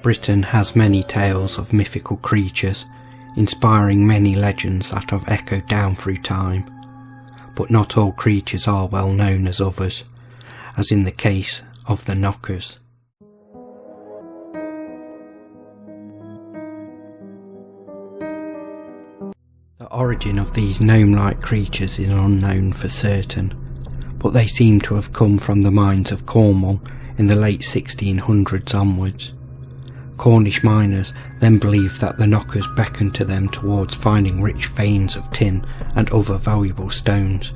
Britain has many tales of mythical creatures, inspiring many legends that have echoed down through time, but not all creatures are well known as others, as in the case of the Knockers. The origin of these gnome-like creatures is unknown for certain, but they seem to have come from the mines of Cornwall in the late 1600s onwards. Cornish miners then believed that the Knockers beckoned to them towards finding rich veins of tin and other valuable stones.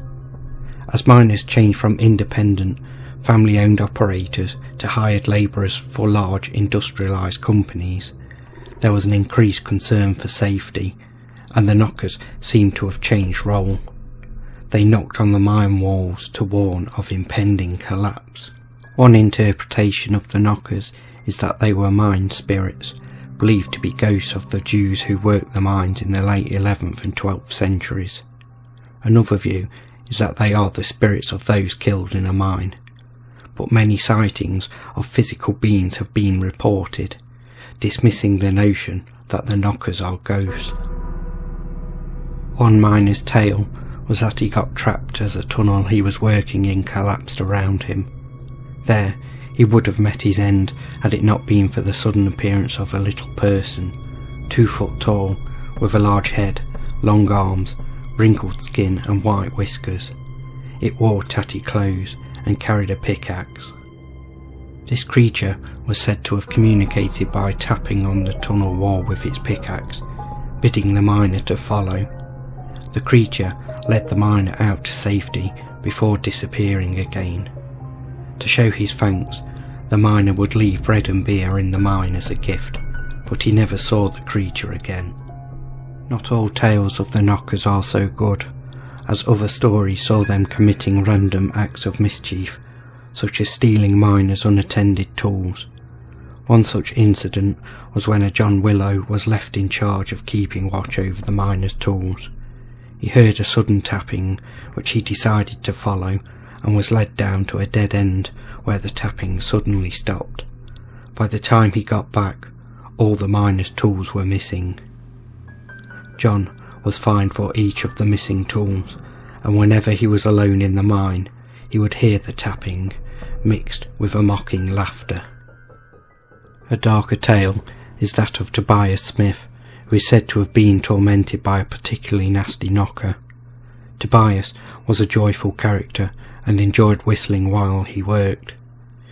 As miners changed from independent, family-owned operators to hired labourers for large industrialised companies, there was an increased concern for safety, and the Knockers seemed to have changed role. They knocked on the mine walls to warn of impending collapse. One interpretation of the Knockers is that they were mine spirits, believed to be ghosts of the Jews who worked the mines in the late 11th and 12th centuries. Another view is that they are the spirits of those killed in a mine, but many sightings of physical beings have been reported, dismissing the notion that the Knockers are ghosts. One miner's tale was that he got trapped as a tunnel he was working in collapsed around him. There, he would have met his end had it not been for the sudden appearance of a little person, 2 foot tall, with a large head, long arms, wrinkled skin and white whiskers. It wore tatty clothes and carried a pickaxe. This creature was said to have communicated by tapping on the tunnel wall with its pickaxe, bidding the miner to follow. The creature led the miner out to safety before disappearing again. To show his thanks, the miner would leave bread and beer in the mine as a gift, but he never saw the creature again. Not all tales of the Knockers are so good, as other stories saw them committing random acts of mischief, such as stealing miners' unattended tools. One such incident was when a John Willow was left in charge of keeping watch over the miners' tools. He heard a sudden tapping, which he decided to follow, and was led down to a dead end where the tapping suddenly stopped. By the time he got back, all the miners' tools were missing. John was fined for each of the missing tools, and whenever he was alone in the mine, he would hear the tapping, mixed with a mocking laughter. A darker tale is that of Tobias Smith, who is said to have been tormented by a particularly nasty knocker. Tobias was a joyful character and enjoyed whistling while he worked.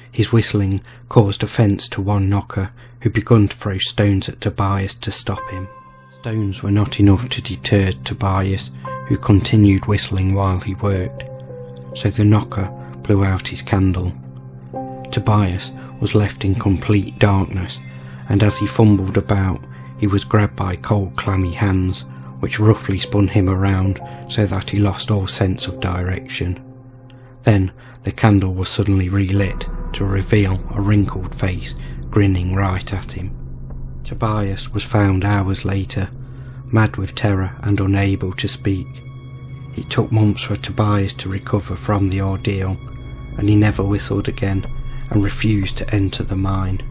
His whistling caused offence to one knocker, who began to throw stones at Tobias to stop him. Stones were not enough to deter Tobias, who continued whistling while he worked, so the knocker blew out his candle. Tobias was left in complete darkness, and as he fumbled about, he was grabbed by cold clammy hands, which roughly spun him around so that he lost all sense of direction. Then the candle was suddenly relit to reveal a wrinkled face grinning right at him. Tobias was found hours later, mad with terror and unable to speak. It took months for Tobias to recover from the ordeal, and he never whistled again and refused to enter the mine.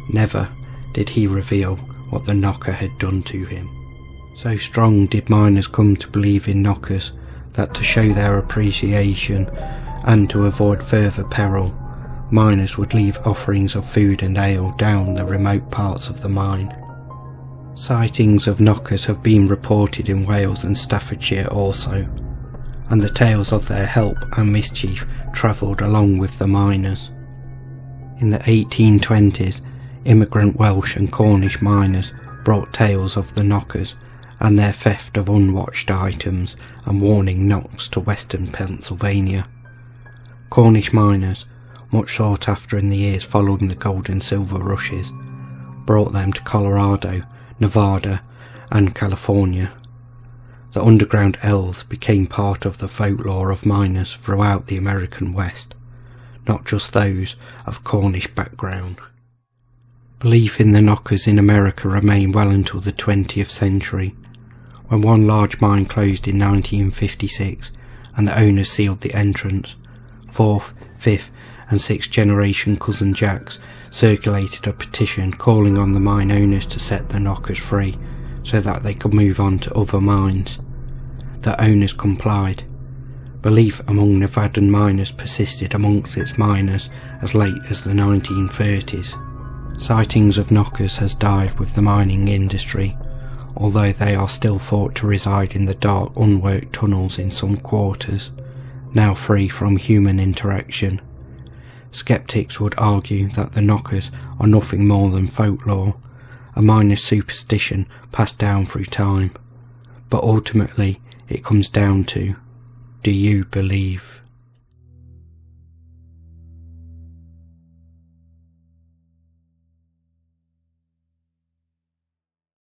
Never did he reveal what the knocker had done to him. So strong did miners come to believe in knockers that to show their appreciation and to avoid further peril, miners would leave offerings of food and ale down the remote parts of the mine. Sightings of knockers have been reported in Wales and Staffordshire also, and the tales of their help and mischief travelled along with the miners. In the 1820s, immigrant Welsh and Cornish miners brought tales of the knockers and their theft of unwatched items and warning knocks to western Pennsylvania. Cornish miners, much sought after in the years following the gold and silver rushes, brought them to Colorado, Nevada and California. The underground elves became part of the folklore of miners throughout the American West, not just those of Cornish background. Belief in the knockers in America remained well until the 20th century, when one large mine closed in 1956 and the owners sealed the entrance. 4th, 5th and 6th generation cousin Jacks circulated a petition calling on the mine owners to set the knockers free so that they could move on to other mines. The owners complied. Belief among Nevadan miners persisted amongst its miners as late as the 1930s. Sightings of knockers has died with the mining industry, although they are still thought to reside in the dark, unworked tunnels in some quarters, now free from human interaction. Skeptics would argue that the knockers are nothing more than folklore, a miner's superstition passed down through time. But ultimately, it comes down to, do you believe?